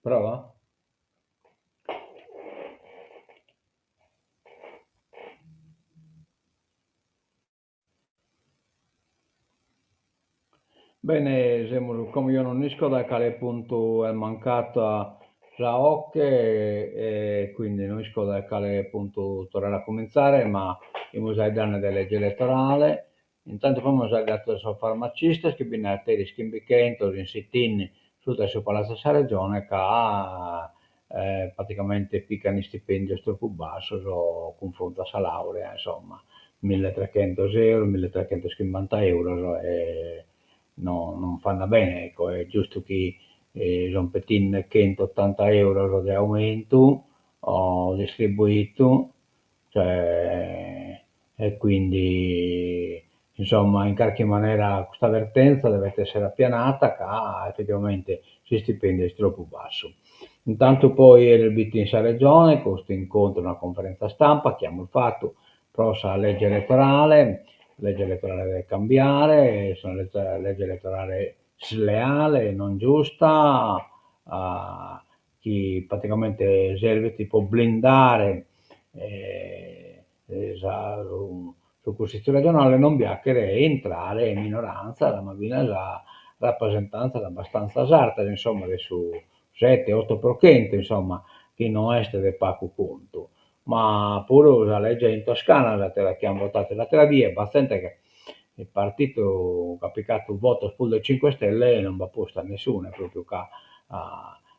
Prova? Bene, come io non esco da quale punto è mancata la ocche e quindi non esco da quale punto tornare a cominciare, ma i musei danno delle legge elettorale. Intanto poi mi sono dato il farmacista che viene a te di Schimbichento, in sit-in su Palazzo Sa Regione, che ha praticamente piccano stipendio troppo basso, confronto a laurea, insomma, 1300 euro, 1350 euro, e no, non fanno bene, ecco, è giusto che sono pettin 180 euro di aumento ho distribuito, cioè, e quindi insomma in qualche maniera questa vertenza deve essere appianata, che effettivamente si stipendio è troppo basso. Intanto poi il BT in Sa Regione, con questo incontro, una conferenza stampa che abbiamo fatto, prossa legge elettorale deve cambiare, sono legge elettorale sleale, non giusta, che praticamente serve tipo blindare su Costituzione regionale non biachere entrare in minoranza, la Mavina già rappresentanza abbastanza sarta, insomma, su 7-8%, insomma, che non è de Paco conto. Ma pure la legge in Toscana, che hanno votato la terra via, bastante che il partito che ha applicato il voto sul dei 5 Stelle non va posta a nessuno, è proprio che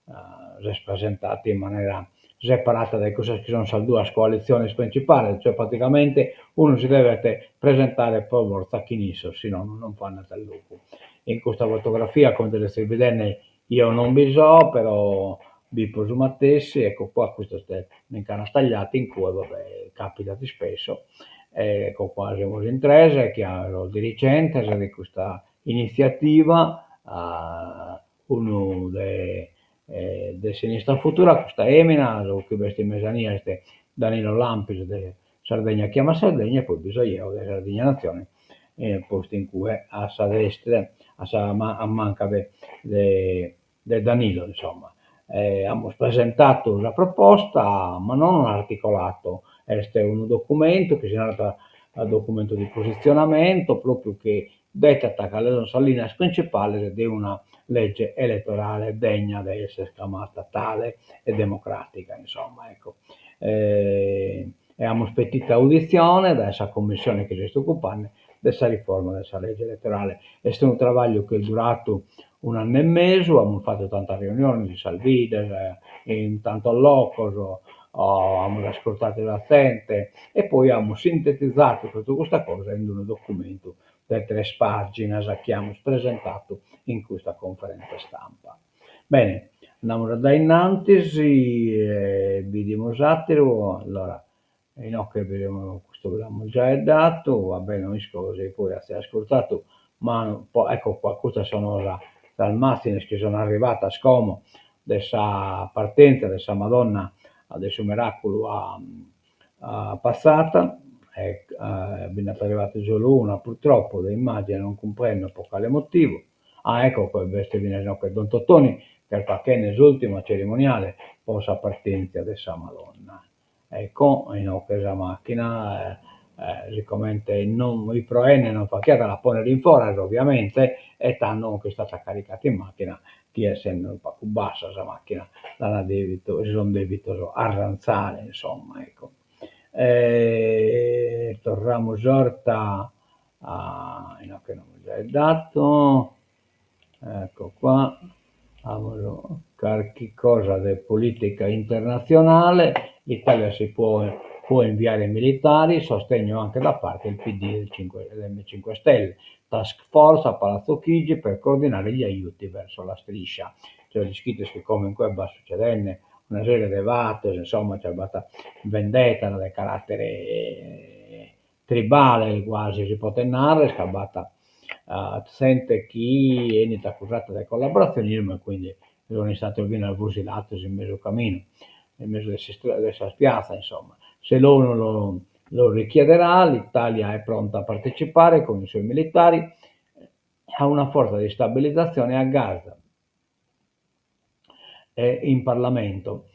rappresentati in maniera separata dalle cose che sono le due coalizioni principali, cioè praticamente uno si deve presentare per forza Chinisso, se no non fanno del lupo. In questa fotografia, come dovete vedere, io non vi so, però vi presumatessi, ecco qua, questo è in canna stagliata in cui, vabbè, capita di spesso, ecco qua siamo in Trese, che ha il dirigente di questa iniziativa, uno de Sinistra Futura, questa Emina, che questa mezzania è Danilo Lampis, di Sardegna chiama Sardegna, e poi bisogna della Sardegna Nazione, posto in cui a sa destra, a manca di Danilo, insomma. Abbiamo presentato la proposta, ma non un articolato, questo è un documento che si tratta un documento di posizionamento, proprio che detta che le linee principali di una legge elettorale degna di essere chiamata tale e democratica, insomma, ecco. Abbiamo aspettato audizione da questa commissione che si sta occupando questa riforma della legge elettorale. È stato un lavoro che è durato un anno e mezzo, abbiamo fatto tante riunioni di Salvide, in tanto loco, abbiamo ascoltato la gente e poi abbiamo sintetizzato tutta questa cosa in un documento per 3 pagine che abbiamo presentato in questa conferenza stampa. Bene, andiamo da innanzi, vediamo attimo, allora, no che vediamo, questo abbiamo già dato, va bene, non scusi, poi avete ascoltato, ma ecco qua, questa sono dal Massimo che sono arrivata a Scomo, dessa partenza, dessa Madonna, adesso miracolo a passata, è arrivata solo una, purtroppo le immagini non comprendo per quale motivo. Ah, ecco, poi questo viene no, che Don Tottoni, per perché nell'ultima cerimoniale possa partenza dessa Madonna. Ecco, in questa macchina, siccome non, i proene non fa chiara la pone in fuori, ovviamente, e tanto che è stata caricata in macchina, che essendo un po' più bassa questa macchina, la debito, si sono debito arranzare, insomma, ecco. Torniamo sorta no, che non mi già dato, ecco qua, abbiamo qualche cosa di politica internazionale, l'Italia può inviare militari, sostegno anche da parte del PD e del 5 Stelle, task force a Palazzo Chigi per coordinare gli aiuti verso la striscia, cioè gli scritti che comunque va succedendo una serie di fatti, insomma c'è stata vendetta di carattere tribale quasi si può narrare, scabbata sente chi è accusato di collaborazionismo e quindi sono stati viene fucilato in mezzo cammino, in mezzo a questa spiazza, insomma. Se l'ONU lo richiederà, l'Italia è pronta a partecipare con i suoi militari a una forza di stabilizzazione a Gaza. in Parlamento.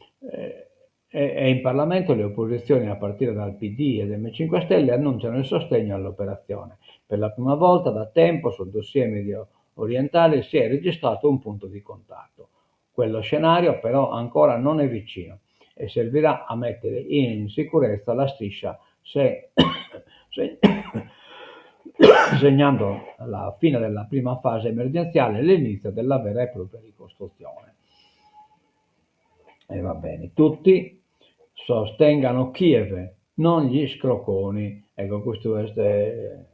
E in Parlamento le opposizioni, a partire dal PD e del M5 Stelle, annunciano il sostegno all'operazione. Per la prima volta da tempo sul dossier medio orientale si è registrato un punto di contatto. Quello scenario però ancora non è vicino e servirà a mettere in sicurezza la striscia segnando la fine della prima fase emergenziale e l'inizio della vera e propria ricostruzione. E va bene, tutti sostengano Kiev, non gli scrocconi. Ecco, questo è il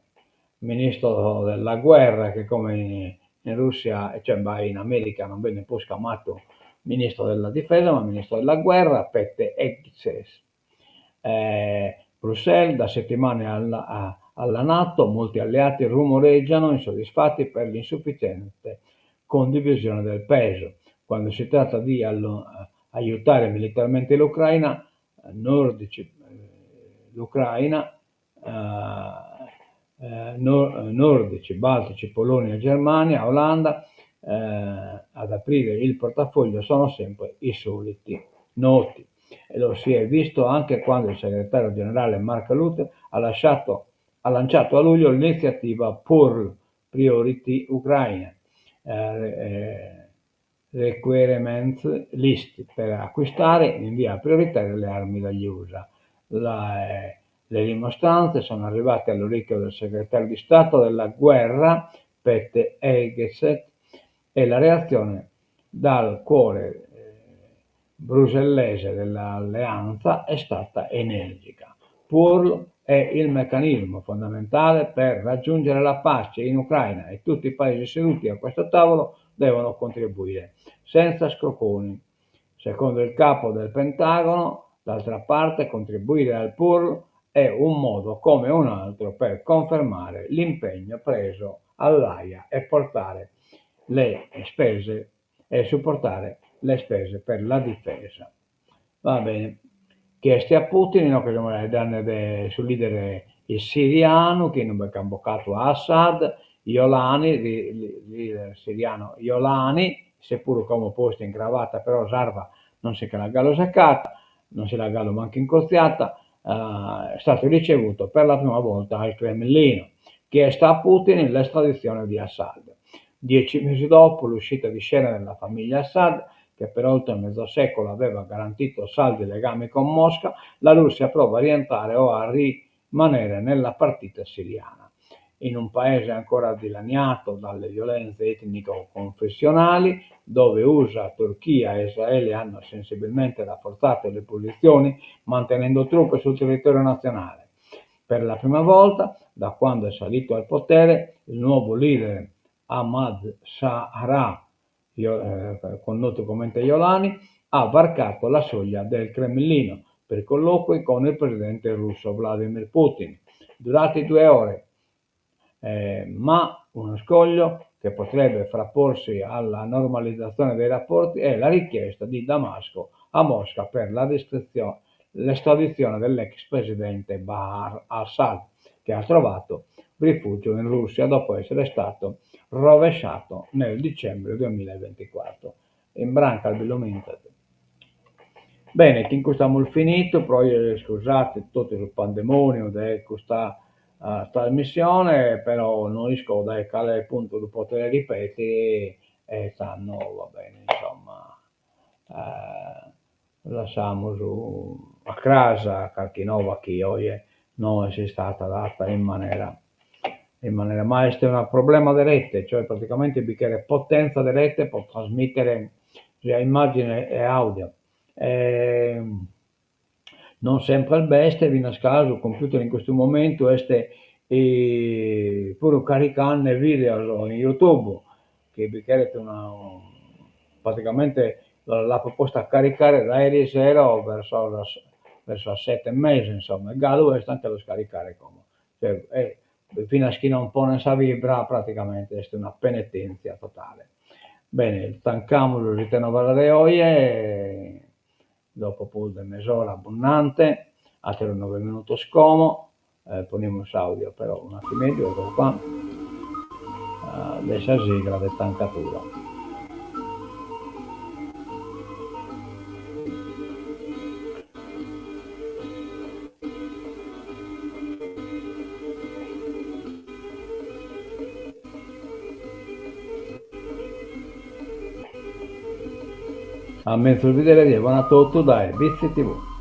ministro della guerra che come in Russia, cioè in America non venne poi scamato ministro della difesa, ma ministro della guerra, Pete Hegseth. Bruxelles da settimane alla NATO, molti alleati rumoreggiano insoddisfatti per l'insufficiente condivisione del peso. Quando si tratta di aiutare militarmente l'Ucraina, nordici, baltici, Polonia, Germania, Olanda, ad aprire il portafoglio sono sempre i soliti noti. E lo si è visto anche quando il segretario generale Mark Rutte ha lanciato a luglio l'iniziativa PURL, Priority Ucraine, Requirements List, per acquistare in via prioritaria le armi dagli USA. Le dimostranze sono arrivate all'orecchio del segretario di Stato della guerra, Pete Hegseth, e la reazione dal cuore bruxellese dell'alleanza è stata energica. PURL è il meccanismo fondamentale per raggiungere la pace in Ucraina e tutti i paesi seduti a questo tavolo devono contribuire, senza scrocconi. Secondo il capo del Pentagono, d'altra parte, contribuire al PURL è un modo come un altro per confermare l'impegno preso all'AIA e portare le spese e supportare le spese per la difesa. Va bene. Chiesti a Putin in occasione delle sul leader siriano che non ha invocato Assad, Iolani, leader siriano Iolani, seppur come posto in cravatta, però Zarva non si che la gallo saccata, non si la gallo manca incozziata, è stato ricevuto per la prima volta al Cremlino. Chiesta a Putin l'estradizione di Assad. 10 mesi dopo l'uscita di scena della famiglia Assad, che per oltre mezzo secolo aveva garantito saldi legami con Mosca, la Russia prova a rientrare o a rimanere nella partita siriana. In un paese ancora dilaniato dalle violenze etnico-confessionali, dove USA, Turchia e Israele hanno sensibilmente rafforzato le posizioni, mantenendo truppe sul territorio nazionale. Per la prima volta, da quando è salito al potere, il nuovo leader Ahmad Shahra, condotto come Iolani, ha varcato la soglia del Cremlino per colloqui con il presidente russo Vladimir Putin, durati 2 ore, ma uno scoglio che potrebbe frapporsi alla normalizzazione dei rapporti è la richiesta di Damasco a Mosca per l'estradizione dell'ex presidente Bashar al-Assad, che ha trovato rifugio in Russia dopo essere stato rovesciato nel dicembre 2024. In branca al Bilominta. Bene, chi stiamo finito, poi scusate tutto il pandemonio di questa trasmissione, però non riesco da calare il punto di poter ripetere e stanno, va bene, insomma, lasciamo su a casa qualche nova che oggi non è stata data in maniera maestra. È un problema di rete, cioè praticamente perché potenza di rete può trasmettere sia immagine e audio. Non sempre il best, viene a scala sul computer in questo momento, pure caricando video in YouTube, che praticamente la proposta a caricare da ieri sera verso 7 mesi, insomma, il gallo è anche da scaricare come. Cioè, fino a schiena un po' non sa vibra, praticamente è una penitenza totale. Bene, tancamolo il ritengo valere oggi, dopo poi mezz'ora abbondante, altri 9 minuti scomo, poniamo audio però un attimo, ecco qua, adesso sigla di tancatura. A me sul video di buona tutto dai, Bizzi TV.